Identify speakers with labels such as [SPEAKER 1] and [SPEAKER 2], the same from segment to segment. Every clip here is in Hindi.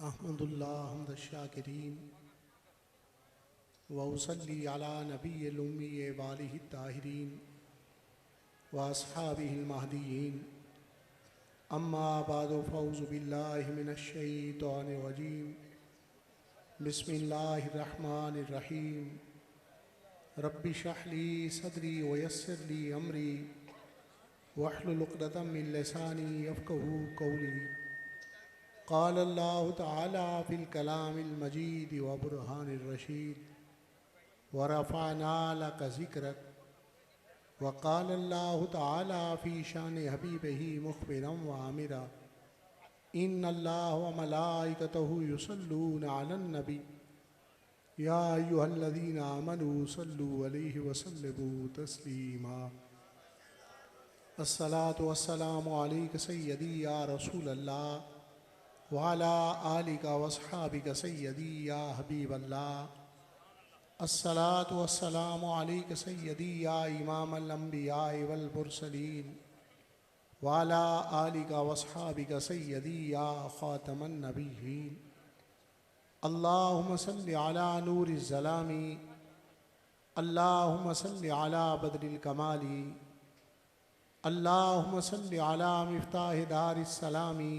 [SPEAKER 1] अहमदुल्लाह हम्द शाकिरीन व उसल्ली अला नबिय्यिल उम्मी व आलिहि ताहिरीन व अस्हाबिहिल महदीयीन अम्मा बअदु फ़ऊज़ु बिल्लाहि मिनश शैतानिर रजीम बिस्मिल्लाहिर रहमानिर रहीम रब्बि इश्रह ली सदरी व यस्सिर ली अमरी वहलुल उक़दतम मिन लिसानी यफ़क़हू क़ौली क़ाल अल्लाहु तआला फ़िल कलामिल मजीद व बुरहानिर रशीद व रफ़अना लका ज़िक्रक व क़ाल अल्लाहु तआला फ़ी शानि हबीबिही मुख़बिरन व आमिरा इन्नल्लाह व मलाइकतहु युसल्लूना अलन नबी या अय्युहल्लज़ीना आमनू सल्लु अलैहि व सल्लिमू तस्लीमा। अस्सलातु वस्सलामु अलैका सय्यदी या रसूलल्लाह व अला आलिका व अस्हाबिका सय्यदी या हबीबल्लाह। अस्सलातु वस्सलामु अलैका सय्यदी या इमामल अंबिया वल मुरसलीन व अला आलिका व अस्हाबिका सय्यदी या खातमन नबिय्यीन। अल्लाहुम्मा सल्लि अला नूरिज़ ज़लामी अल्लाहुम्मा सल्लि अला बदरिल कमाली अल्लाहुम्मा सल्लि अला मिफ्ताहि दारिस सलामी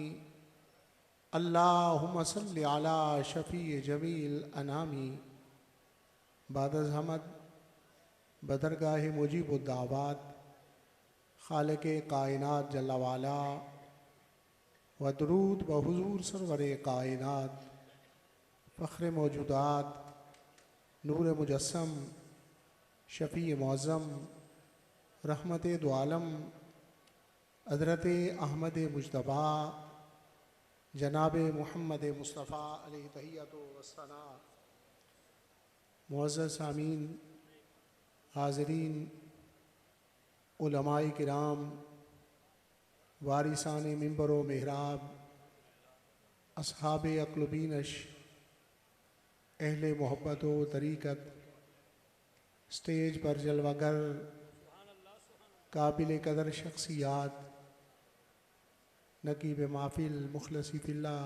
[SPEAKER 1] अल्लाहुम्मा सल्लि अला शफ़ी जमील अनामी। बादज़ हमद बदरगाह मुजीबुद्दावात खालिक़ कायनात जल्ल वाला व दुरूद व हुज़ूर सरवर कायनात फ़ख्र मौजूदात नूर मुजस्सम शफ़ी मुअज़्ज़म रहमत दो आलम हज़रत अहमद मुज्तबा जनाब मुहम्मद मुस्तफ़ा अलैहि तहिय्यतु वस्सना। मुअज़्ज़ज़ सामीन, हाज़रीन, उलमाए किराम, वारिसाने मिंबर व मेहराब, अस्हाबे अक़्ल बीनश, अहले मोहब्बत व तरीक़त, स्टेज पर जलवागर काबिल कदर शख्सियात, नकीब महफ़िल मुखलसी फ़िल्लाह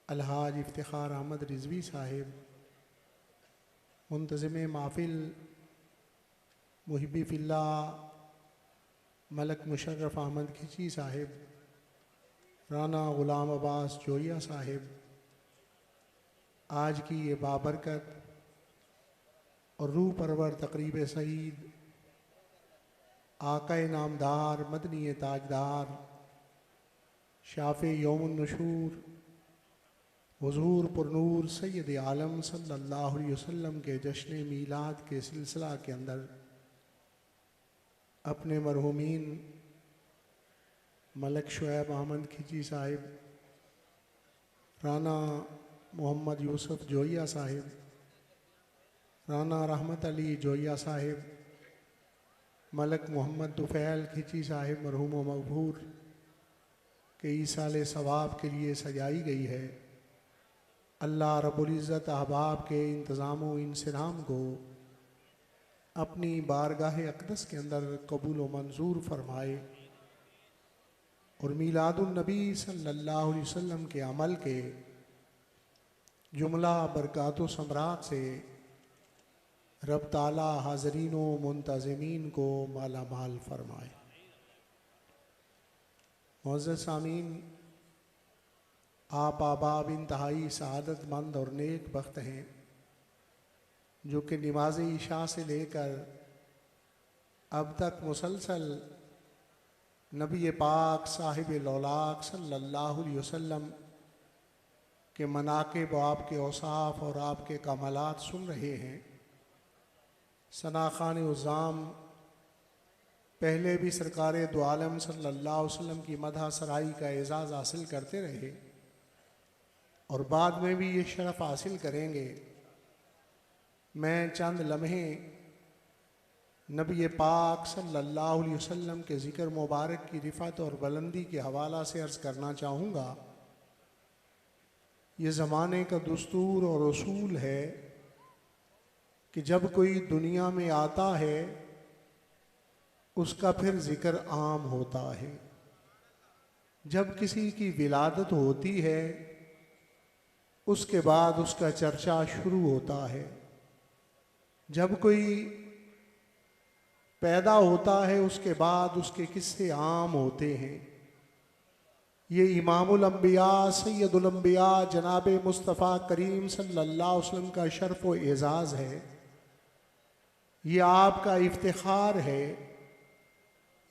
[SPEAKER 1] अलहाज इफ्तिखार अहमद रिज़वी साहिब, मुंतज़िम महफ़िल मुहिब्बी फ़िल्लाह मलक मुशर्रफ अहमद खिची साहिब, राना ग़ुलाम अब्बास जोइया साहिब, आज की ये बाबरकत और रूह परवर तक़रीब सईद आक़ाए नामदार मदनी ताजदार शाफ़े यौमुन नुशूर हुज़ूर पुरनूर सैयद आलम सल्लल्लाहु अलैहि वसल्लम के जश्न मीलाद के सिलसिला के अंदर अपने मरहूमीन मलक शुएब अहमद खिची साहिब, राना मोहम्मद यूसुफ जोइया साहिब, राना रहमत अली जोइया साहिब, मलक मोहम्मद तुफ़ैल खिची साहिब मरहूम व मग़फ़ूर के ईसाले सवाब के लिए सजाई गई है। अल्लाह रब्बुल इज़्ज़त अहबाब के इंतज़ाम व इंसिराम को अपनी बारगाह अक़दस के अंदर कबूल व मंजूर फरमाए और मीलादुन नबी सल्लल्लाहु अलैहि वसल्लम के अमल के जुमला बरकात व समरात से रब ताला हाज़रीन व मुंतज़िमीन को माला माल फरमाए। मुअज़्ज़ज़ सामीन, आप आबाब इंतहाई सआदतमंद और नेक बख्त हैं जो कि नमाज़ इशा से लेकर अब तक मुसलसल नबी पाक साहिब लौलाक सल्लल्लाहु अलैहि वसल्लम के मनाक़िब व आपके औसाफ और आपके कमालात सुन रहे हैं। सनाख़ान उज़्ज़ाम पहले भी सरकार दो आलम सल्लल्लाहु अलैहि वसल्लम की मदह सराई का एज़ाज़ हासिल करते रहे और बाद में भी ये शरफ़ हासिल करेंगे। मैं चंद लम्हे नबी पाक सल्लल्लाहु अलैहि वसल्लम के ज़िक्र मुबारक की रिफ़त और बुलंदी के हवाला से अर्ज़ करना चाहूँगा। ये ज़माने का दस्तूर और उसूल है कि जब कोई दुनिया में आता है उसका फिर ज़िक्र आम होता है। जब किसी की विलादत होती है उसके बाद उसका चर्चा शुरू होता है। जब कोई पैदा होता है उसके बाद उसके किस्से आम होते हैं। ये इमामुल अंबिया सैयदुल अंबिया जनाब मुस्तफ़ा करीम सल्लल्लाहु अलैहि वसल्लम का शर्फ व एज़ाज़ है। ये आपका इफ्तिखार है,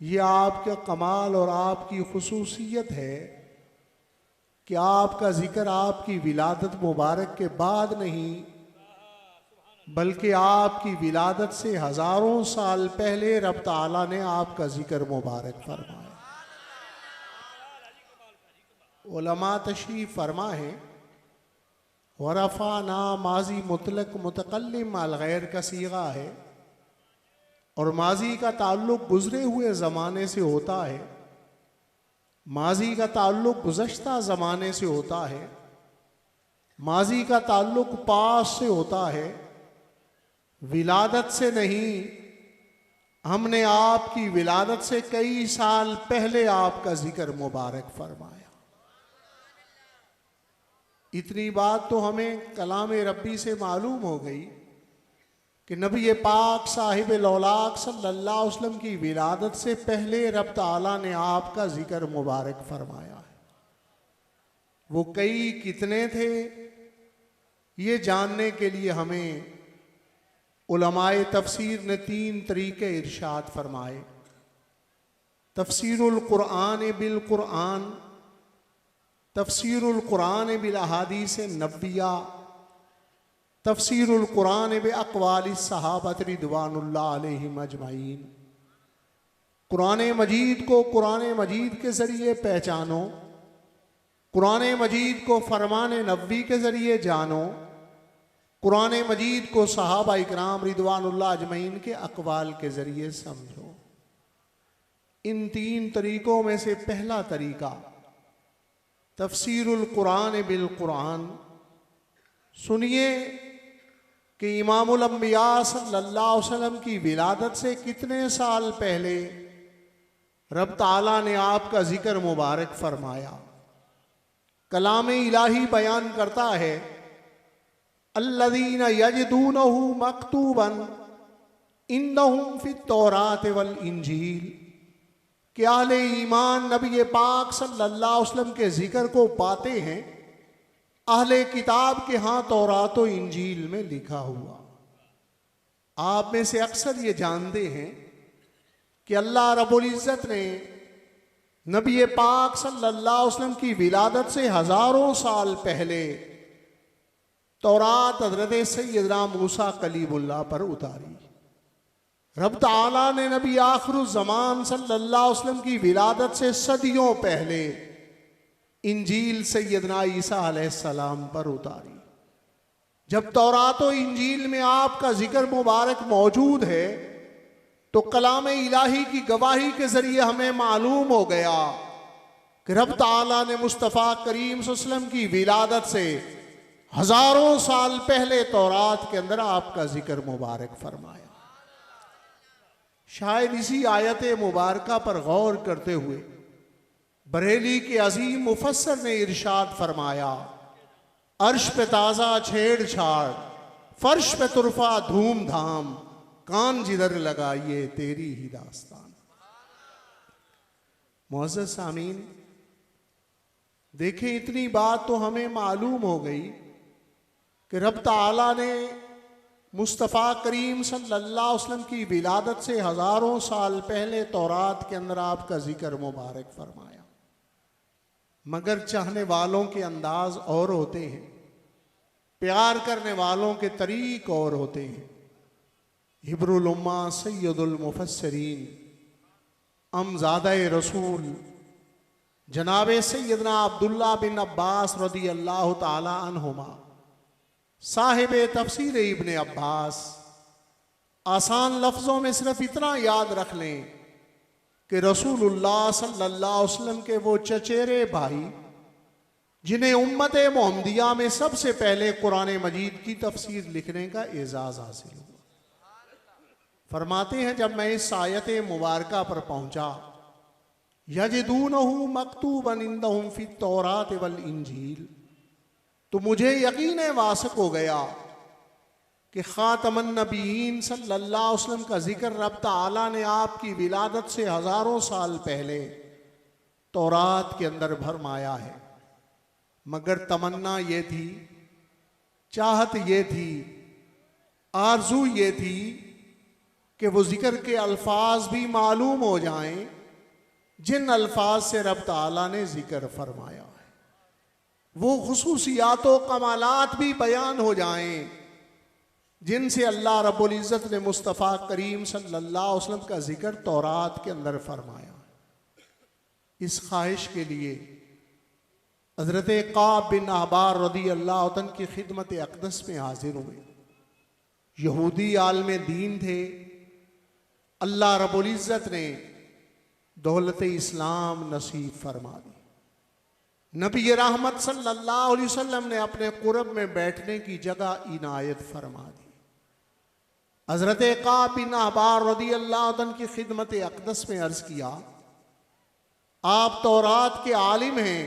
[SPEAKER 1] ये आपका कमाल और आपकी खुसूसियत है कि आपका ज़िक्र आपकी विलादत मुबारक के बाद नहीं बल्कि आपकी विलादत से हज़ारों साल पहले रब ताला ने आपका ज़िक्र मुबारक फरमाया। उलमा तशरीफ़ फरमा है वरफ़ा ना माजी मुतलक मुतकल्लिम अल गैर का सीगा है और माजी का ताल्लुक़ गुज़रे हुए ज़माने से होता है, माजी का ताल्लुक़ गुज़श्ता ज़माने से होता है, माजी का ताल्लुक़ पास से होता है, विलादत से नहीं। हमने आपकी विलादत से कई साल पहले आपका ज़िक्र मुबारक फरमाया। इतनी बात तो हमें कलाम रब्बी से मालूम हो गई कि नबी पाक साहिब लौलाक सल्लल्लाहु अलैहि वसल्लम की विलादत से पहले रब ताला ने आपका ज़िक्र मुबारक फरमाया है। वो कई कितने थे, ये जानने के लिए हमें उलमाए तफसीर ने 3 तरीके इरशाद फरमाए। तफसीरुल कुरान बिल कुरान, तफसीरुल कुरान बिल अहादीस नब्बिया, तफसीरुल कुरान बे अक़वाल सहाबत रिदवानुल्लाह अलैहिम अजमईन। कुरान मजीद को कुरान मजीद के ज़रिए पहचानो, कुरान मजीद को फरमान नबी के ज़रिए जानो, कुरान मजीद को सहाबा इकराम रिदवानुल्लाह अजमईन के अक़वाल के ज़रिए समझो। इन 3 तरीक़ों में से पहला तरीका तफसीरुल कुरान बिल कुरान। सुनिए कि इमामुल अंबिया सल्लल्लाहु अलैहि वसल्लम की विलादत से कितने साल पहले रब ताला ने आपका ज़िक्र मुबारक फरमाया। कलाम इलाही बयान करता है अल्लज़ीना यजिदूनहु मक्तूबन इन्नहुम फित तौरात वल इंजील। कि अहले ईमान नबी पाक सल्लल्लाहु अलैहि वसल्लम के ज़िक्र को पाते हैं अहले किताब के हाँ तौरात व इंजील में लिखा हुआ। आप में से अक्सर ये जानते हैं कि अल्लाह रब्बुल इज़्ज़त ने नबी पाक सल्लल्लाहु अलैहि वसल्लम की विलादत से हज़ारों साल पहले तौरात हज़रत सैयदना मूसा कलीमुल्लाह पर उतारी। रब ताला ने नबी आखिरुज़्ज़मान सल्लल्लाहु अलैहि वसल्लम की विलादत से सदियों पहले इंजील सैयदना ईसा अलैहिस्सलाम पर उतारी। जब तौरात व इंजील में आपका ज़िक्र मुबारक मौजूद है तो कलाम इलाही की गवाही के ज़रिए हमें मालूम हो गया कि रब ताला ने मुस्तफ़ा करीम सल्लल्लाहु अलैहि वसल्लम की विलादत से हज़ारों साल पहले तौरात के अंदर आपका ज़िक्र मुबारक फरमाया। शायद इसी आयत मुबारका पर गौर करते हुए बरेली के अजीम मुफस्सर ने इरशाद फरमाया अर्श पे ताज़ा छेड़छाड़, फर्श पे तुरफा धूमधाम, कान जिधर लगाइए तेरी ही दास्तान। मुअज़्ज़ज़ सामीन, देखें इतनी बात तो हमें मालूम हो गई कि रब ताला ने मुस्तफ़ा करीम सल्लल्लाहु अलैहि वसल्लम की विलादत से हज़ारों साल पहले तौरात के अंदर आपका ज़िक्र मुबारक फरमाया। मगर चाहने वालों के अंदाज और होते हैं, प्यार करने वालों के तरीक़ और होते हैं। हिब्रुल उम्मा सैयदुल मुफस्सिरीन अमज़ादे रसूल जनाब सैयदना अब्दुल्ला बिन अब्बास रज़ी अल्लाह ताला अन्हुमा साहिब तफसीर इब्ने अब्बास आसान लफ्ज़ों में सिर्फ इतना याद रख लें कि रसूलुल्लाह सल्लल्लाहु अलैहि वसल्लम के वो चचेरे भाई जिन्हें उम्मत मोहम्मदिया में सबसे पहले कुरान मजीद की तफसीर लिखने का एजाज़ हासिल हुआ, फरमाते हैं जब मैं इस आयत मुबारका पर पहुंचा यजिदूनहु मक्तूबन इंदहुम फित तौरात वल इंजील, तो मुझे यकीन वासिक हो गया कि खातमन नबीयीन सल्लल्लाहु अलैहि वसल्लम का जिक्र रब ताला ने आपकी विलादत से हजारों साल पहले तौरात के अंदर भरमाया है। मगर तमन्ना ये थी, चाहत ये थी, आरजू ये थी कि वो जिक्र के अल्फाज भी मालूम हो जाएं जिन अल्फाज से रब ताला ने जिक्र फरमाया है। वो खुसूसियात व कमालात भी बयान हो जाएं जिनसे अल्लाह रब्बुल इज़्ज़त ने मुस्तफ़ा करीम सल्लल्लाहु अलैहि वसल्लम का जिक्र तौरात के अंदर फरमाया। इस ख्वाहिश के लिए हज़रत काब बिन अहबार रज़ी अल्लाह तआला की खिदमत अक़दस में हाजिर हुए। यहूदी आलम दीन थे। अल्लाह रब्बुल इज़्ज़त ने दौलत इस्लाम नसीब फरमा दी। नबी रहमत सल्लल्लाहु अलैहि वसल्लम ने अपने कुरब में बैठने की जगह इनायत फरमा दी। हज़रत काब बिन अहबार रज़ी अल्लाह तआला की खिदमत अक़दस में अर्ज़ किया, आप तौरात के आलिम हैं,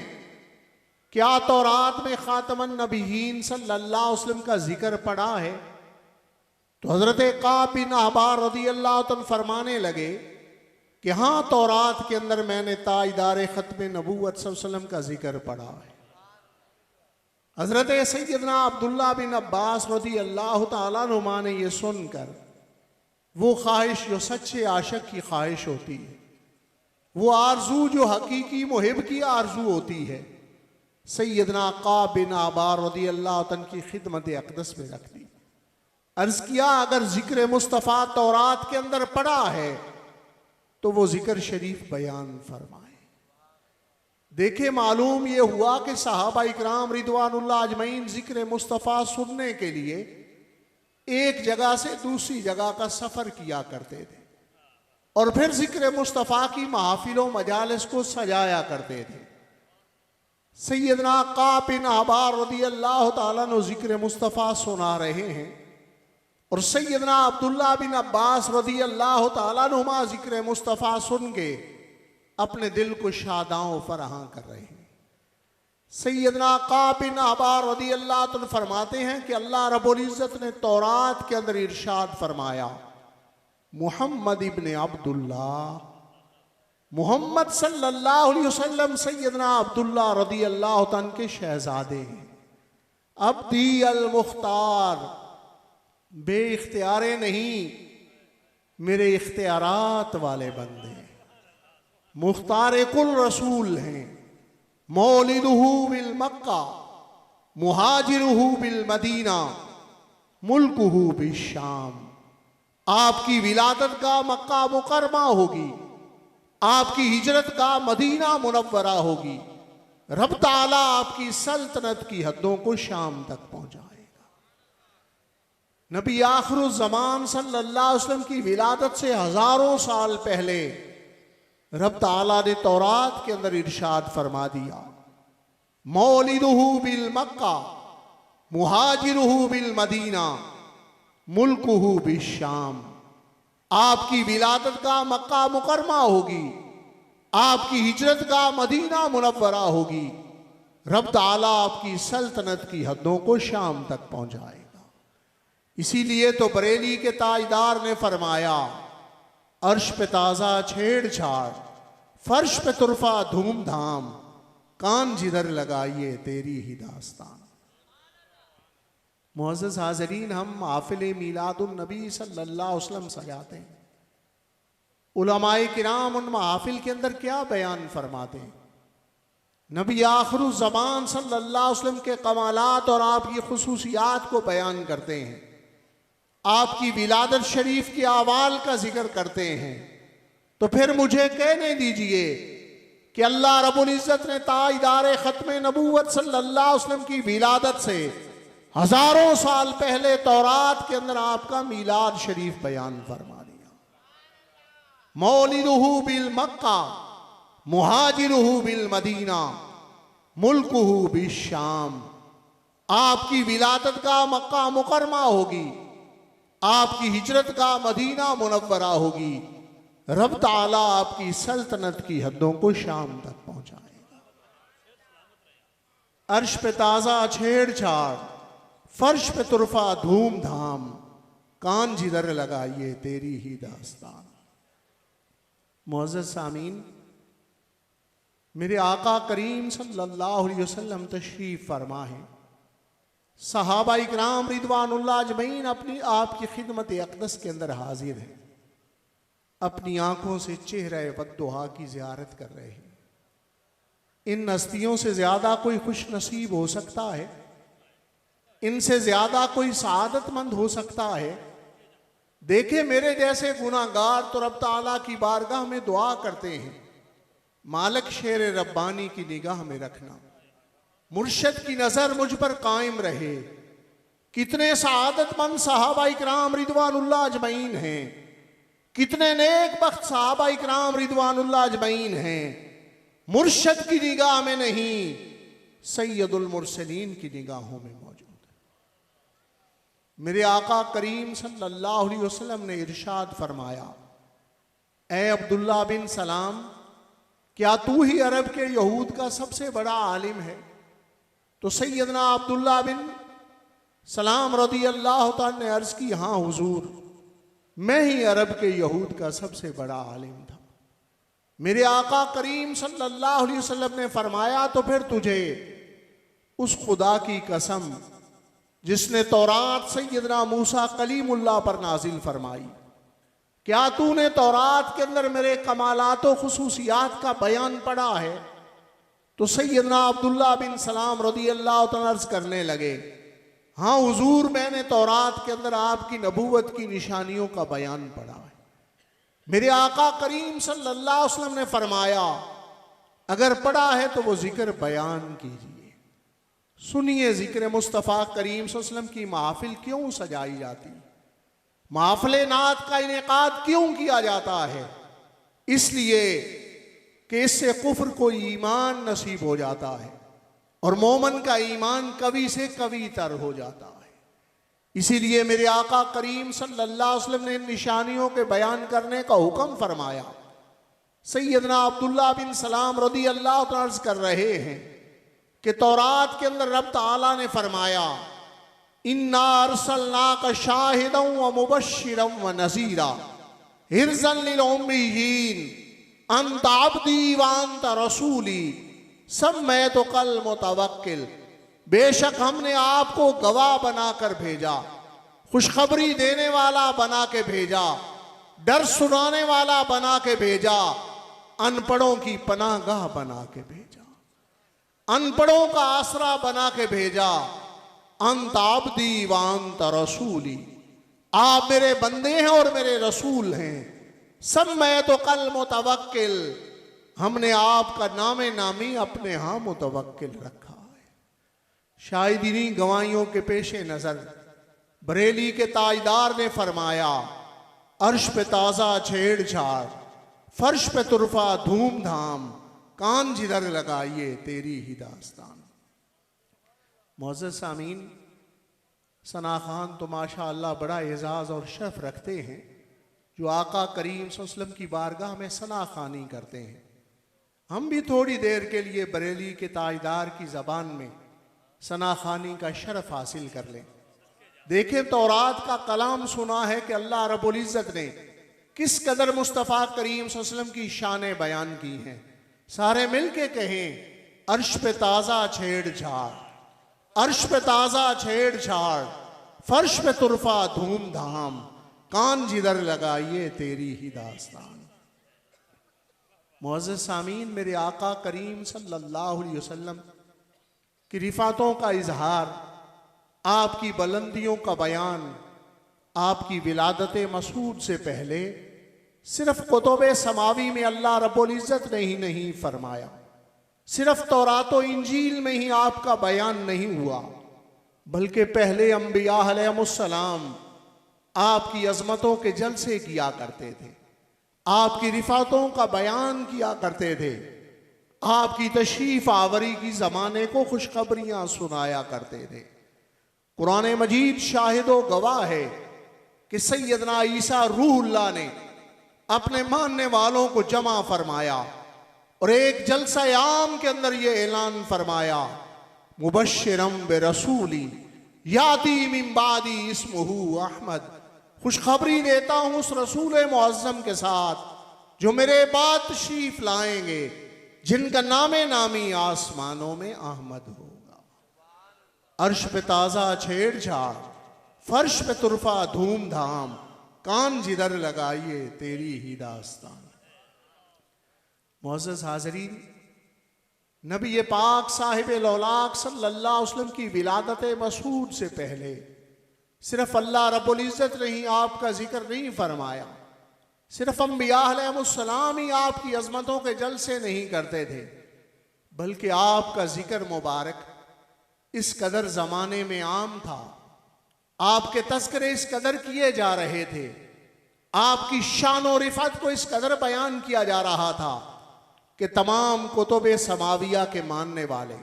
[SPEAKER 1] क्या तौरात में खातमन नबीयीन सल्लल्लाहु अलैहि वसल्लम का जिक्र पड़ा है? तो हज़रत काब बिन अहबार रज़ी अल्लाह तआला फरमाने लगे कि हाँ, तौरात के अंदर मैंने ताजदार ख़त्म नबूवत सल्लल्लाहु अलैहि वसल्लम का जिक्र पढ़ा है। हज़रत सैयदना अब्दुल्ला बिन अब्बास रज़ी अल्लाह तआला अन्हुमा ने यह सुनकर, वो ख्वाहिश जो सच्चे आशिक की ख्वाहिश होती है, वो आरजू जो हकीकी मुहिब की आरजू होती है, सैयदना काब बिन अहबार रज़ी अल्लाह तआला की खिदमत अक़दस में रख दी। अर्ज़ किया, अगर जिक्र मुस्तफ़ा तौरात के अंदर पड़ा है तो वो जिक्र शरीफ बयान फरमाए। देखे, मालूम ये हुआ कि सहाबा इकराम रिदवानुल्लाह अजमईन जिक्र मुस्तफ़ा सुनने के लिए एक जगह से दूसरी जगह का सफ़र किया करते थे और फिर जिक्र मुस्तफ़ा की महफिलों मजालिस को सजाया करते थे। सैयदना काब बिन अहबार रज़ी अल्लाह तआला अन्हु जिक्र मुस्तफ़ा सुना रहे हैं और सैयदना अब्दुल्ला बिन अब्बास रज़ी अल्लाह तआला अन्हुमा जिक्र मुस्तफ़ा सुन के अपने दिल को शादाओं फराहां कर रहे हैं। सैयदना काब बिन अहबार रज़ी अल्लाह तआला फरमाते हैं कि अल्लाह रब्बुल इज़्ज़त ने तौरात के अंदर इरशाद फरमाया, मुहम्मद इब्न अब्दुल्ला, मोहम्मद सल्लल्लाहु अलैहि वसल्लम सैयदना अब्दुल्ला रज़ी अल्लाह तआला के शहजादे हैं। अब्दी अल मुख्तार, बे इख्तियारे नहीं, मेरे इख्तियारात वाले बंदे, मुख्तार कुल रसूल हैं। मौलिदुहु बिल मक्का, मुहाजिरुहु बिल मदीना, मुल्कुहु बिल शाम। आपकी विलादत का मक्का मुकरमा होगी, आपकी हिजरत का मदीना मुनव्वरा होगी। रब ताला आपकी सल्तनत की हदों को शाम तक पहुंचाएगा। नबी आखिरुज़ ज़मान सल्लल्लाहु अलैहि वसल्लम की विलादत से हजारों साल पहले रब ताला ने तौरात के अंदर इरशाद फरमा दिया, मौलिदुहु बिल मक्का, मुहाजिरुहु बिल मदीना, मुल्कुहु बिल शाम। आपकी विलादत का मक्का मुकरमा होगी, आपकी हिजरत का मदीना मुनव्वरा होगी। रब ताला आपकी सल्तनत की हदों को शाम तक पहुंचाएगा। इसीलिए तो बरेली के ताजदार ने फरमाया, अर्श पे ताज़ा छेड़छाड़, फर्श पे तुरफा धूमधाम, कान जिधर लगाइए तेरी ही दास्तान। मुअज़्ज़ज़ हाज़रीन, हम महफ़िल मीलादुन नबी सल्लल्लाहु अलैहि वसल्लम सजाते हैं। उलमाए किराम उन महफ़िल के अंदर क्या बयान फरमाते हैं? नबी आखिरुज़ ज़मान सल्लल्लाहु अलैहि वसल्लम के कमालात और आपकी खुसूसियात को बयान करते हैं, आपकी विलादत शरीफ के अवाल का जिक्र करते हैं। तो फिर मुझे कहने दीजिए कि अल्लाह रब्बुल इज़्ज़त ने ताजदार ख़त्म नबूवत सल्लल्लाहु अलैहि वसल्लम की विलादत से हजारों साल पहले तौरात के अंदर आपका मीलाद शरीफ बयान फरमा दिया। मौलिदुहु बिल मक्का, मुहाजिरुहु बिल मदीना, मुल्कुहु बिल शाम। आपकी विलादत का मक्का मुकरमा होगी, आपकी हिजरत का मदीना मुनव्वरा होगी। रब ताला आपकी सल्तनत की हदों को शाम तक पहुंचाएगा। अर्श पे ताज़ा छेड़छाड़, फर्श पे तुरफा धूम धाम, कान जिधर लगाइए तेरी ही दास्तान। मुअज़्ज़ज़ सामीन, मेरे आका करीम सल्लल्लाहु अलैहि वसल्लम तशरीफ फरमा है। सहाबा इकराम रिदवानुल्लाह अजमईन अपनी आपकी खिदमत अक़दस के अंदर हाजिर हैं, अपनी आंखों से चेहरे वद्दुहा की ज़ियारत कर रहे हैं। इन हस्तियों से ज्यादा कोई खुश नसीब हो सकता है? इनसे ज्यादा कोई सआदतमंद हो सकता है? देखे मेरे जैसे गुनाहगार तो रब ताला की बारगाह में दुआ करते हैं, मालिक शेर रब्बानी की निगाह में रखना, मुर्शद की नजर मुझ पर कायम रहे। कितने सआदतमंद सहाबा इकराम रिदवानुल्लाह अजमईन हैं, कितने नेक बख्त सहाबा इकराम रिदवानुल्लाह अजमईन हैं, मुर्शद की निगाह में नहीं, सैयदुल मुरसलीन की निगाहों में मौजूद है। मेरे आका करीम सल्लल्लाहु अलैहि वसल्लम ने इरशाद फरमाया, ए अब्दुल्ला बिन सलाम, क्या तू ही अरब के यहूद का सबसे बड़ा आलिम है? तो सैयदना अब्दुल्ला बिन सलाम रदी अल्लाह तआला ने अर्ज की, हाँ हुजूर, मैं ही अरब के यहूद का सबसे बड़ा आलिम था। मेरे आका करीम सल्लल्लाहु अलैहि वसल्लम ने फरमाया, तो फिर तुझे उस खुदा की कसम जिसने तौरात सैयदना मूसा कलीमुल्लाह पर नाजिल फरमाई, क्या तूने तौरात के अंदर मेरे कमालात व खुसूसियात का बयान पढ़ा है? तो सैयदना अब्दुल्ला बिन सलाम रदी अल्लाह तआला अर्ज करने लगे, हाँ हुजूर, मैंने तौरात के अंदर आपकी नबूवत की निशानियों का बयान पढ़ा है। मेरे आका करीम सल्लल्लाहु अलैहि वसल्लम ने फरमाया, अगर पढ़ा है तो वो जिक्र बयान कीजिए। सुनिए, जिक्र मुस्तफ़ा करीम सल्लल्लाहु अलैहि वसल्लम की महफिल क्यों सजाई जाती, महफिल नात का इनेकाद क्यों किया जाता है? इसलिए कि इससे कुफ्र को ईमान नसीब हो जाता है और मोमन का ईमान कवि से कवि तर हो जाता है। इसीलिए मेरे आका करीम सल्लल्लाहु अलैहि वसल्लम ने निशानियों के बयान करने का हुक्म फरमाया। सैयदना अब्दुल्ला बिन सलाम रदी अल्लाह तआला अर्ज कर रहे हैं कि तौरात के अंदर रब ताला ने फरमाया, इन्ना अरसलनाका शाहिदन व मुबश्शिरन व नज़ीरा हिर्ज़न लिल उम्मियीन अंत अब्दी व अंत रसूली सम्मैतु कल मुतवक्किल। बेशक हमने आपको गवाह बनाकर भेजा, खुशखबरी देने वाला बना के भेजा, डर सुनाने वाला बना के भेजा, अनपढ़ों की पनाहगाह बना के भेजा, अनपढ़ों का आसरा बना के भेजा। अंत अब्दी व अंत रसूली, आप मेरे बंदे हैं और मेरे रसूल हैं। सम्मैतु कल मुतवक्किल, हमने आपका नामे नामी अपने यहाँ मुतवक्किल रखा है। शायद इन्हीं गवाहियों के पेशे नजर बरेली के ताजदार ने फरमाया, अर्श पे ताज़ा छेड़छाड़, फर्श पे तुरफा धूम धाम, कान जिधर लगाइए तेरी ही दास्तान। मुअज़्ज़ज़ सामीन, सना खान तो माशाअल्लाह बड़ा एजाज़ और शर्फ रखते हैं, जो आका करीम सल्लल्लाहु अलैहि वसल्लम की बारगाह में सना खानी करते हैं। हम भी थोड़ी देर के लिए बरेली के ताजदार की ज़बान में सना खानी का शरफ हासिल कर लें। देखें, तौरात का कलाम सुना है कि अल्लाह रब्बुल इज़्ज़त ने किस कदर मुस्तफ़ा करीम सल्लल्लाहु अलैहि वसल्लम की शानें बयान की हैं। सारे मिल के कहें, अर्श पे ताज़ा छेड़छाड़, अर्श पे ताज़ा छेड़छाड़, फर्श पे तुरफा धूम धाम, कान जिधर लगाइए तेरी ही दास्तान। मुअज़्ज़ज़ सामीन, मेरे आका करीम सल्लल्लाहु अलैहि वसल्लम की रिफ़ातों का इजहार, आपकी बुलंदियों का बयान, आपकी विलादत मसूद से पहले सिर्फ कुतुब समावी में अल्लाह रब्बुल इज़्ज़त ने ही नहीं फरमाया, सिर्फ तौरात व इंजील में ही आपका बयान नहीं हुआ, बल्कि पहले अंबिया अलैहिमुस्सलाम आपकी अजमतों के जलसे किया करते थे, आपकी रिफातों का बयान किया करते थे, आपकी तशरीफ आवरी की ज़माने को खुशखबरियाँ सुनाया करते थे। कुरान मजीद शाहिदो गवाह है कि सैयदना ईसा रूहुल्लाह ने अपने मानने वालों को जमा फरमाया और एक जलसा आम के अंदर ये ऐलान फरमाया, मुबश्शिरम बिरसूली याती मिन बादी इस्मुहु अहमद। खुशखबरी देता हूँ उस रसूल मुअज्जम के साथ जो मेरे बाद तशरीफ लाएंगे, जिनका नामे नामी आसमानों में अहमद होगा। अर्श पे ताज़ा छेड़छाड़, फर्श पे तुरफा धूमधाम, कान जिधर लगाइए तेरी ही दास्तान। मुअज़्ज़ज़ हाज़रीन, नबी पाक साहिब लौलाक सल्लल्लाहु अलैहि वसल्लम की विलादत मसूद से पहले सिर्फ अल्लाह रब्बुल इज़्ज़त ने ही आपका जिक्र नहीं फरमाया, सिर्फ अंबिया अलैहिमुस्सलाम ही आपकी अजमतों के जलसे नहीं करते थे, बल्कि आपका जिक्र मुबारक इस कदर ज़माने में आम था, आपके तज़किरे इस कदर किए जा रहे थे, आपकी शान और रिफ़त को इस कदर बयान किया जा रहा था कि तमाम कुतुब समाविया के मानने वाले,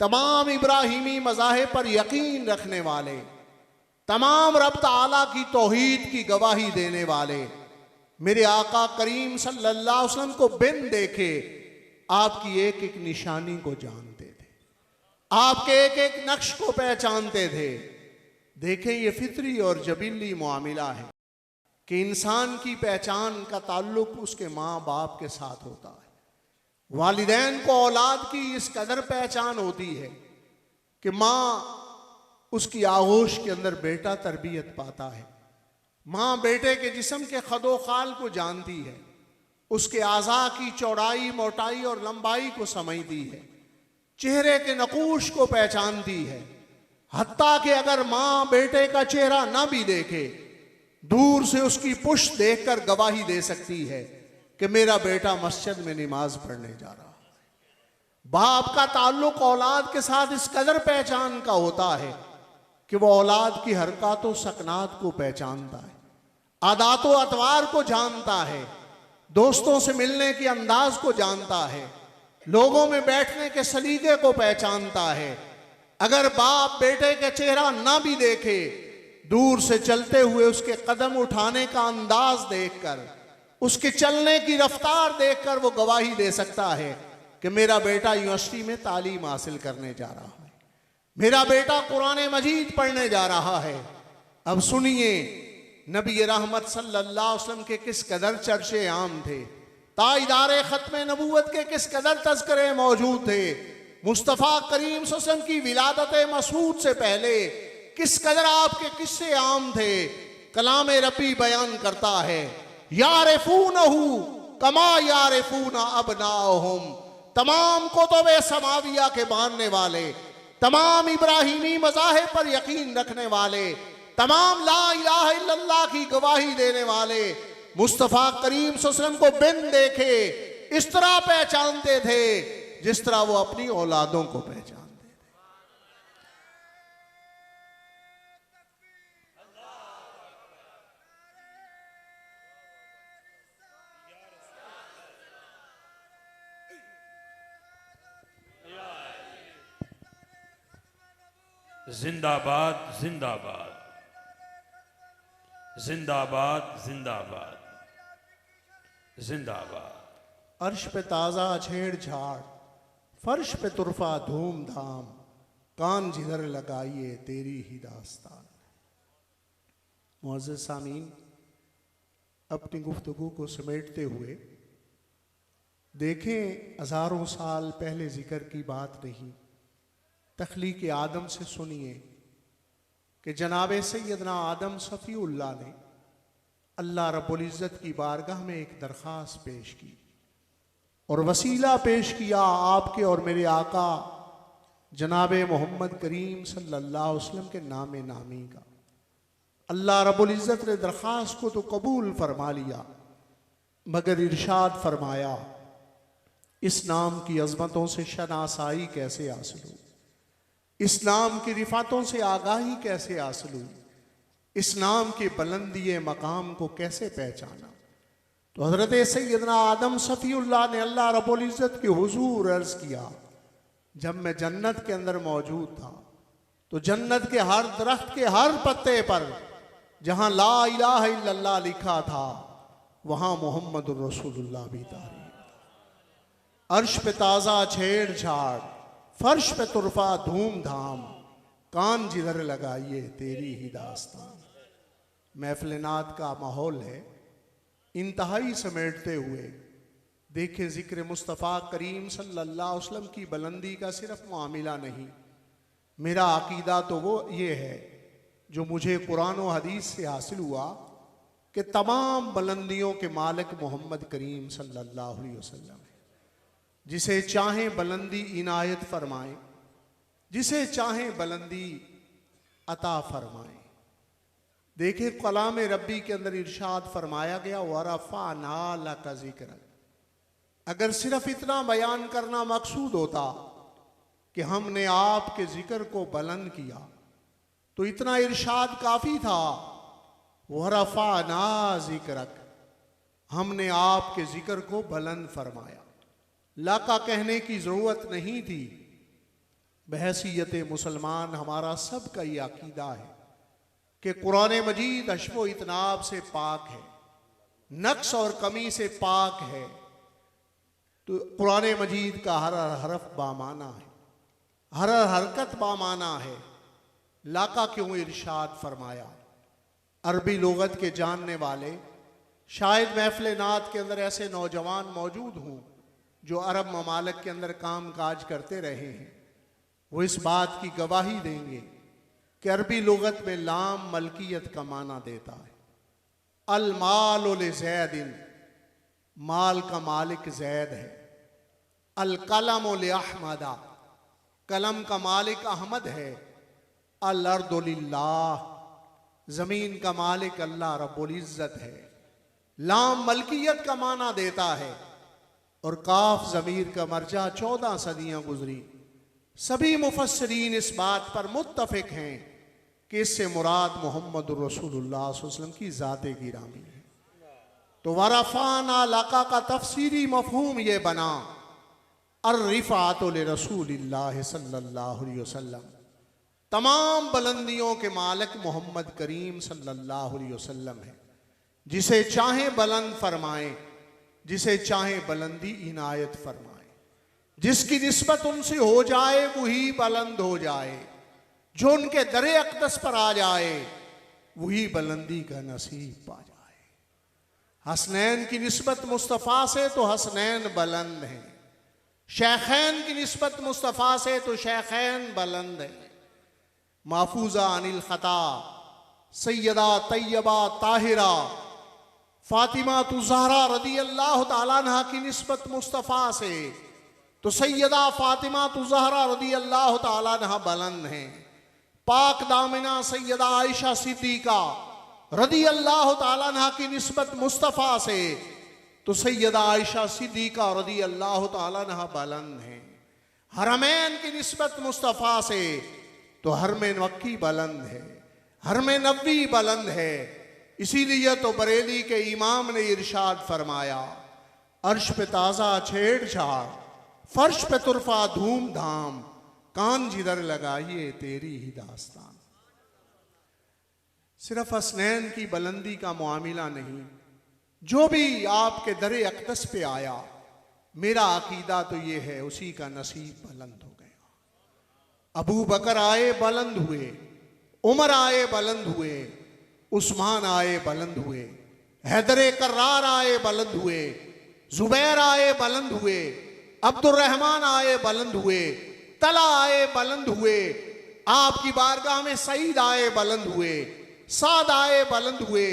[SPEAKER 1] तमाम इब्राहिमी मज़ाहिब पर यकीन रखने वाले, तमाम रब ताला की तौहीद की गवाही देने वाले मेरे आका करीम सल्लल्लाहु अलैहि वसल्लम को बिन देखे आपकी एक एक निशानी को जानते थे, आपके एक एक नक्श को पहचानते थे। देखें, ये फितरी और जबीली मामला है कि इंसान की पहचान का ताल्लुक उसके माँ बाप के साथ होता है। वालिदैन को औलाद की इस कदर पहचान होती है कि माँ उसकी आगोश के अंदर बेटा तरबियत पाता है, माँ बेटे के जिस्म के खदो खाल को जानती है, उसके आज़ा की चौड़ाई मोटाई और लंबाई को समझती है, चेहरे के नकूश को पहचानती है। हत्ता कि अगर माँ बेटे का चेहरा ना भी देखे, दूर से उसकी पुश्त देखकर गवाही दे सकती है कि मेरा बेटा मस्जिद में नमाज पढ़ने जा रहा है। बाप का ताल्लुक औलाद के साथ इस कदर पहचान का होता है कि वह औलाद की हरकत व सकनात को पहचानता है, आदात व अतवार को जानता है, दोस्तों से मिलने के अंदाज को जानता है, लोगों में बैठने के सलीके को पहचानता है। अगर बाप बेटे का चेहरा ना भी देखे, दूर से चलते हुए उसके कदम उठाने का अंदाज देखकर, उसके चलने की रफ्तार देखकर वो गवाही दे सकता है कि मेरा बेटा यूनिवर्सिटी में तालीम हासिल करने जा रहा है, मेरा बेटा कुरान मजीद पढ़ने जा रहा है। अब सुनिए, नबी रहमत सल्लल्लाहु अलैहि वसल्लम के किस कदर चर्चे आम थे, ताइदारे खत्म नबूवत के किस कदर तज़किरे मौजूद थे, मुस्तफ़ा करीम सल्लल्लाहु अलैहि वसल्लम की विलादत मसूद से पहले किस कदर आपके किस्से आम थे। कलाम रब्बी बयान करता है, यारिफूनहु कमा यारिफून अबनाहुम। तमाम कुतुब समाविया के मानने वाले, तमाम इब्राहिमी मज़ाहिब पर यकीन रखने वाले, तमाम ला इलाहा इल्लल्लाह की गवाही देने वाले मुस्तफ़ा करीम सल्लल्लाहु अलैहि वसल्लम को बिन देखे इस तरह पहचानते थे जिस तरह वो अपनी औलादों को पहचानते थे।
[SPEAKER 2] जिंदाबाद जिंदाबाद जिंदाबाद जिंदाबाद जिंदाबाद।
[SPEAKER 1] अर्श पे ताज़ा छेड़छाड़, फर्श पे तुरफा धूमधाम, कान जिधर लगाइए तेरी ही दास्तान। मुअज़्ज़ज़ सामीन, अपनी गुफ्तगू को समेटते हुए देखें, हज़ारों साल पहले जिक्र की बात नहीं, तख्लीक आदम से सुनिए कि जनाब सैयदना आदम सफ़ीउल्लाह ने अल्लाह रब्बुल इज़्ज़त की बारगाह में एक दरख्वास्त पेश की और वसीला पेश किया आपके और मेरे आका जनाब मोहम्मद करीम सल्लल्लाहु अलैहि वसल्लम के नाम नामी का। अल्लाह रब्बुल इज़्ज़त ने दरख्वास्त को तो कबूल फरमा लिया, मगर इरशाद फरमाया, इस नाम की अज़मतों से शनासाई कैसे हासिल हो, इस नाम की रिफ़ातों से आगाही कैसे हासिल हुई, इस नाम की बुलंदी मकाम को कैसे पहचाना। तो हज़रत सैयदना आदम सफ़ीउल्लाह ने अल्लाह रब्बुल इज़्ज़त के हुज़ूर अर्ज़ किया, जब मैं जन्नत के अंदर मौजूद था तो जन्नत के हर दरख्त के हर पत्ते पर जहाँ ला इलाहा इल्लल्लाह लिखा था वहाँ मोहम्मदुर रसूलुल्लाह भी था। अर्श पे ताज़ा छेड़छाड़, फर्श पे तुरफा धूमधाम, कान जिधर लगाइए तेरी ही दास्तान। महफिल नात का माहौल है, इंतहाई समेटते हुए देखें ज़िक्र मुस्तफ़ा करीम सल्लल्लाहु अलैहि वसल्लम की बुलंदी का सिर्फ मामला नहीं, मेरा अकीदा तो वो ये है जो मुझे कुरान और हदीस से हासिल हुआ कि तमाम बुलंदियों के मालिक मोहम्मद करीम सल्लल्लाहु अलैहि वसल्लम है। जिसे चाहे बुलंदी इनायत फरमाए, जिसे चाहे बुलंदी अता फरमाए। देखे कलाम रब्बी के अंदर इरशाद फरमाया गया वरफ़अना लका ज़िक्रक। अगर सिर्फ इतना बयान करना मकसूद होता कि हमने आपके जिक्र को बुलंद किया तो इतना इरशाद काफ़ी था, वरफ़अना ज़िक्रक, हमने आपके जिक्र को बुलंद फरमाया। लाका कहने की ज़रूरत नहीं थी। बहैसियत मुसलमान हमारा सब का ये अकीदा है कि कुरान मजीद अशबो इतनाब से पाक है, नक्स और कमी से पाक है। तो कुरान मजीद का हर हरफ बामाना है, हर हरकत बामाना है। लाका क्यों इरशाद फरमाया? अरबी लोगत के जानने वाले शायद महफिल नात के अंदर ऐसे नौजवान मौजूद हों जो अरब ममालिक के अंदर काम काज करते रहे हैं, वो इस बात की गवाही देंगे कि अरबी लोगत में लाम मलकियत का माना देता है। अल माल उल ज़ैदिन, माल का मालिक जैद है। अल कलम उल अहमदा, कलम का मालिक अहमद है। अल अर्दु लिल्लाह, जमीन का मालिक अल्लाह रब्बुल इज्जत है। लाम मलकियत का माना देता है और काफ ज़मीर का मर्जा 14 सदियां गुजरी। सभी मुफस्सिरीन इस बात पर मुत्तफिक हैं कि इससे मुराद मोहम्मद रसूलुल्लाह सल्लल्लाहु अलैहि वसल्लम की ज़ाते गिरामी है। तो वरफ़अना लका का तफसीरी मफ़हूम ये बना अर्रिफ़ातु लिरसूलिल्लाह सल्लल्लाहु अलैहि वसल्लम, तमाम बुलंदियों के मालिक मोहम्मद करीम सल्लल्लाहु अलैहि वसल्लम है। जिसे चाहे बुलंद फरमाए, जिसे चाहे बुलंदी इनायत फरमाए। जिसकी निस्बत उनसे हो जाए वही बुलंद हो जाए, जो उनके दरे अक़दस पर आ जाए वही बुलंदी का नसीब पा जाए। हसनैन की निस्बत मुस्तफ़ा से तो हसनैन बुलंद हैं, शेखैन की निस्बत मुस्तफ़ा से तो शेखैन बुलंद हैं। महफूजा अनिल ख़ता सैयदा तैयबा ताहिरा फातिमा ज़हरा रदी अल्लाह तआला अन्हा की निस्बत मुस्तफ़ा से तो सैयदा फातिमा ज़हरा रदी अल्लाह तआला अन्हा बुलंद हैं। पाक दामिना सैयदा आयशा सिद्दीक़ा रदी अल्लाह तआला अन्हा की निस्बत मुस्तफ़ा से तो सैयदा आयशा सिद्दीक़ा रदी अल्लाह तआला अन्हा बुलंद हैं। हरमैन की निस्बत मुस्तफ़ा से तो हरम मक्की बुलंद है, हरम नबवी बुलंद है। इसीलिए तो बरेली के इमाम ने इरशाद फरमाया अर्श पे ताज़ा छेड़छाड़, फर्श पे तुरफा धूमधाम, कान जिधर लगाइए तेरी ही दास्तान। सिर्फ हसनैन की बुलंदी का मामला नहीं, जो भी आपके दरे अक़दस पे आया, मेरा अकीदा तो ये है उसी का नसीब बुलंद हो गया। अबू बकर आए बुलंद हुए, उमर आए बुलंद हुए, उस्मान आए बुलंद हुए, हैदर कर्रार आए बुलंद हुए, जुबैर आए बुलंद हुए, अब्दुर्रहमान आए बुलंद हुए, तला आए बुलंद हुए, आपकी बारगाह में सईद आए बुलंद हुए, साद आए बुलंद हुए,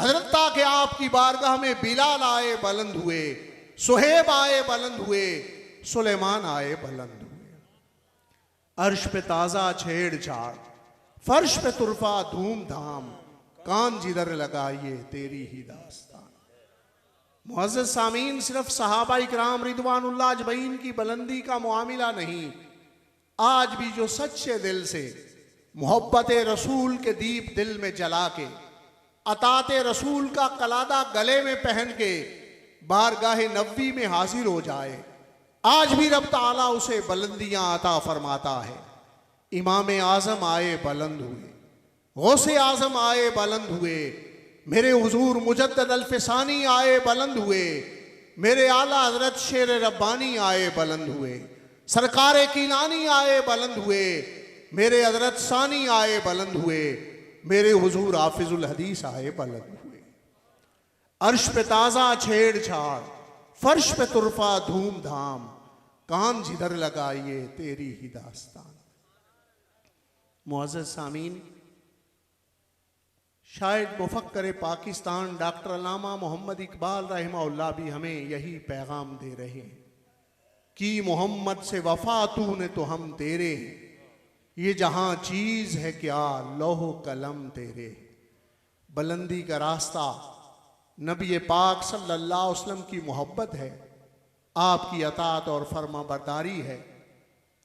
[SPEAKER 1] हजरत के आपकी बारगाह में बिलाल आए बुलंद हुए, सुहेब आए बुलंद हुए, सुलेमान आए बुलंद हुए। अर्श पे ताज़ा छेड़छाड़, फर्श पे तुरफा धूमधाम, कान जिधर लगाइए तेरी ही दास्तान। मुअज़्ज़ज़ सामीन, सिर्फ सहाबा इकराम रिदवानुल्लाह अजमईन की बुलंदी का मामला नहीं, आज भी जो सच्चे दिल से मोहब्बत रसूल के दीप दिल में जला के, अतात रसूल का कलादा गले में पहन के बारगाह नबवी में हाजिर हो जाए, आज भी रब ताला उसे बुलंदियां अता फरमाता है। इमाम आज़म आए बुलंद हुए, गौसे आज़म आए बुलंद हुए, मेरे हुजूर मुजद्दद अल्फ़सानी आए बुलंद हुए, मेरे आला हज़रत शेर रब्बानी आए बुलंद हुए, सरकारे कीलानी आए बुलंद हुए, मेरे हजरत सानी आए बुलंद हुए, मेरे हुजूर हाफिजुल हदीस आए बुलंद हुए। अर्श पे ताजा छेड़छाड़, फर्श पे तुरफा धूमधाम, कान जिधर लगाइए तेरी ही दास्तान। मुअज़्ज़ज़ सामीन, शायद मुफक्कर पाकिस्तान डॉक्टर अल्लामा मोहम्मद इकबाल रहमहुल्लाह भी हमें यही पैगाम दे रहे हैं कि मोहम्मद से वफा तूने तो हम तेरे, ये जहां चीज है क्या लौह कलम तेरे। बुलंदी का रास्ता नबी पाक सल्लल्लाहु अलैहि वसल्लम की मोहब्बत है, आपकी अताअत और फर्मा बरदारी है।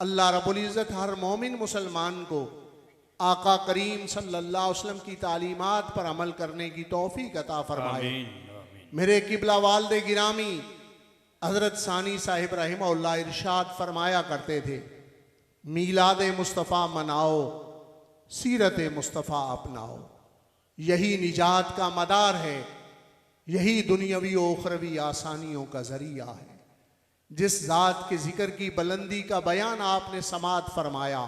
[SPEAKER 1] अल्लाह रब्बुल इज़्ज़त हर मोमिन मुसलमान को आका करीम सल्लल्लाहु अलैहि वसल्लम की तालीमात पर अमल करने की तौफीक अता फरमाए। मेरे किबला वालिद गिरामी हजरत सानी साहिब रहमहुल्लाह इरशाद फरमाया करते थे, मीलाद मुस्तफ़ा मनाओ, सीरत मुस्तफ़ा अपनाओ, यही निजात का मदार है, यही दुनियावी और उखरवी आसानियों का जरिया है। जिस ज़ात के जिक्र की बुलंदी का बयान आपने समात फरमाया,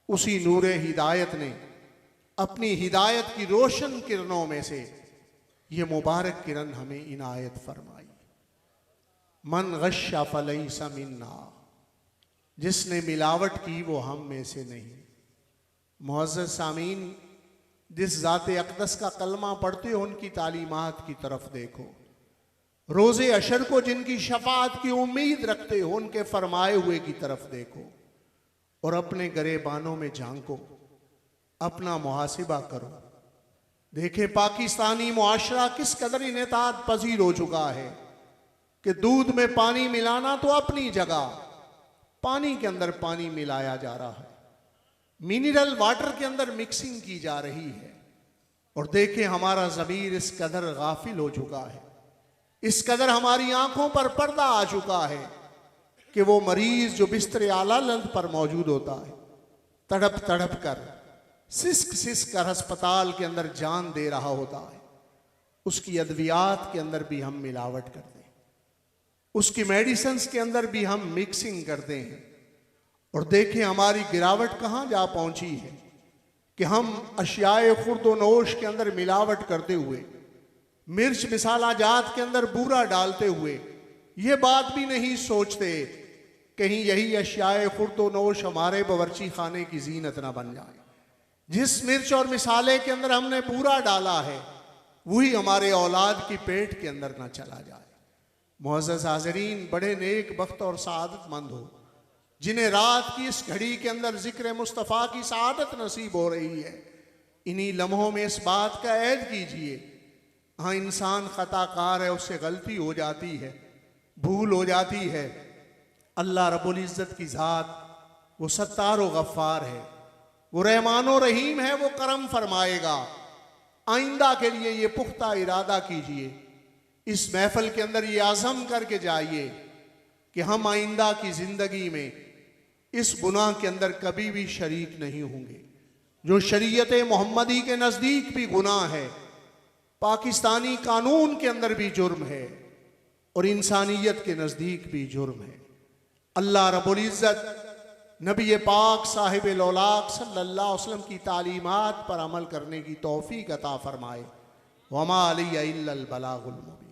[SPEAKER 1] उसी नूरे हिदायत ने अपनी हिदायत की रोशन किरणों में से ये मुबारक किरण हमें इनायत फरमाई। मन गश्शा फलैसा मिन्ना, जिसने मिलावट की वो हम में से नहीं। मुअज़्ज़ज़ सामीन, जिस ज़ाते अक़दस का कलमा पढ़ते हो उनकी तालीमात की तरफ देखो, रोज़े अशर को जिनकी शफाअत की उम्मीद रखते हो उनके फरमाए हुए की तरफ देखो और अपने गरेबानों में झांको, अपना मुहासिबा करो। देखें पाकिस्तानी मुआशरा किस कदर इनेतात पजीर हो चुका है कि दूध में पानी मिलाना तो अपनी जगह, पानी के अंदर पानी मिलाया जा रहा है, मिनरल वाटर के अंदर मिक्सिंग की जा रही है। और देखें हमारा ज़मीर इस कदर गाफिल हो चुका है, इस कदर हमारी आंखों पर पर्दा आ चुका है कि वो मरीज जो बिस्तर आला लंद पर मौजूद होता है, तड़प तड़प कर सिसक सिसक कर अस्पताल के अंदर जान दे रहा होता है, उसकी अद्वियात के अंदर भी हम मिलावट करते हैं, उसकी मेडिसिन्स के अंदर भी हम मिक्सिंग करते हैं। और देखें हमारी गिरावट कहाँ जा पहुंची है कि हम अशियाए खुर्द नोश के अंदर मिलावट करते हुए, मिर्च मिसाला जात के अंदर बूरा डालते हुए ये बात भी नहीं सोचते कहीं यही अशियाए खुर्द नोश हमारे बावर्ची खाने की जीनत ना बन जाए। जिस मिर्च और मिसाले के अंदर हमने बूरा डाला है वही हमारे औलाद की पेट के अंदर ना चला जाए। मुअज़्ज़ज़ हाज़रीन, बड़े नेक बख्त और सआदतमंद हो जिन्हें रात की इस घड़ी के अंदर जिक्र मुस्तफ़ा की सआदत नसीब हो रही है। इन्हीं लम्हों में इस बात का ऐद कीजिए, हाँ इंसान खताकार है, उससे गलती हो जाती है, भूल हो जाती है। अल्लाह रब्बुल इज़्ज़त की ज़ात वो सत्तार व गफ़्फ़ार है, वो रहमान व रहीम है, वो करम फरमाएगा। आइंदा के लिए ये पुख्ता इरादा कीजिए, इस महफिल के अंदर ये आज़म करके जाइए कि हम आइंदा की ज़िंदगी में इस गुनाह के अंदर कभी भी शरीक नहीं होंगे। जो शरीयत मोहम्मदी के नज़दीक भी गुनाह है, पाकिस्तानी कानून के अंदर भी जुर्म है और इंसानियत के नज़दीक भी जुर्म है। अल्लाह रब्बुल इज़्ज़त नबी पाक साहिब लौलाक सल्लल्लाहु अलैहि वसल्लम की तालीमात पर अमल करने की तौफीक अता फरमाए। वमा अलैया इल्लल बलागुल मुबीन।